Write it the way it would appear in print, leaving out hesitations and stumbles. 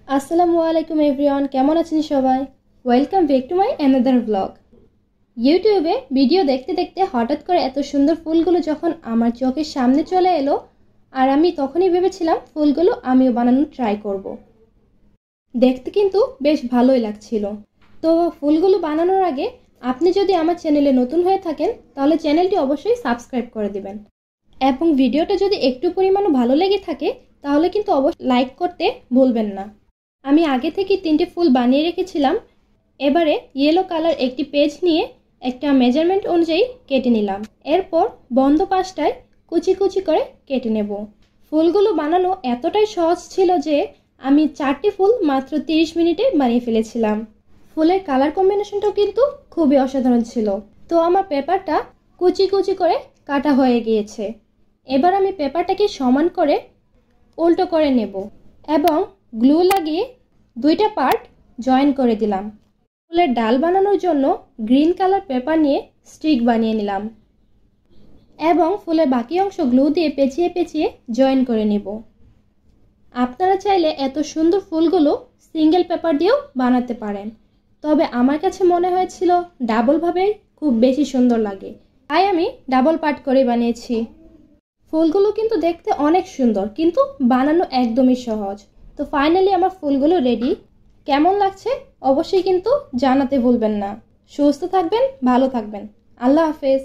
আসসালামু আলাইকুম এভরিওয়ান, কেমন আছেন সবাই? Welcome back to my another blog. ইউটিউবে ভিডিও দেখতে দেখতে হঠাৎ করে এত সুন্দর ফুলগুলো যখন আমার চোখের সামনে চলে এলো, আর আমি তখনই ভেবেছিলাম ফুলগুলো আমিও বানানোর ট্রাই করব। দেখতে কিন্তু বেশ ভালোই লাগছিল। তো ফুলগুলো বানানোর আগে আপনি যদি আমার চ্যানেলে নতুন হয়ে থাকেন তাহলে চ্যানেলটি অবশ্যই সাবস্ক্রাইব করে দিবেন, এবং ভিডিওটা যদি একটু পরিমাণও ভালো লেগে থাকে তাহলে কিন্তু অবশ্যই লাইক করতে ভুলবেন না। আমি আগে থেকে 3টে ফুল বানিয়ে রেখেছিলাম। এবারে ইয়েলো কালার একটি পেজ নিয়ে একটা মেজারমেন্ট অনুযায়ী কেটে নিলাম। এরপর বন্ধ পাশটায় কুচি কুচি করে কেটে নেব। ফুলগুলো বানানো এতটাই সহজ ছিল যে আমি 4টি ফুল মাত্র 30 মিনিটে বানিয়ে ফেলেছিলাম। ফুলের কালার কম্বিনেশনটাও কিন্তু খুবই অসাধারণ ছিল। তো আমার পেপারটা কুচি কুচি করে কাটা হয়ে গিয়েছে। এবার আমি পেপারটাকে সমান করে উল্টো করে নেব এবং গ্লু লাগিয়ে 2টা পার্ট জয়েন করে দিলাম। ফুলের ডাল বানানোর জন্য গ্রিন কালার পেপার নিয়ে স্টিক বানিয়ে নিলাম এবং ফুলের বাকি অংশ গ্লু দিয়ে পেঁচিয়ে পেঁচিয়ে জয়েন করে নেব। আপনারা চাইলে এত সুন্দর ফুলগুলো সিঙ্গেল পেপার দিয়েও বানাতে পারেন, তবে আমার কাছে মনে হয়েছিল ডাবলভাবেই খুব বেশি সুন্দর লাগে, তাই আমি ডাবল পার্ট করে বানিয়েছি। ফুলগুলো কিন্তু দেখতে অনেক সুন্দর, কিন্তু বানানো একদমই সহজ। তো ফাইনালি আমার ফুলগুলো রেডি। কেমন লাগছে অবশ্যই কিন্তু জানাতে ভুলবেন না। সুস্থ থাকবেন, ভালো থাকবেন। আল্লাহ হাফেজ।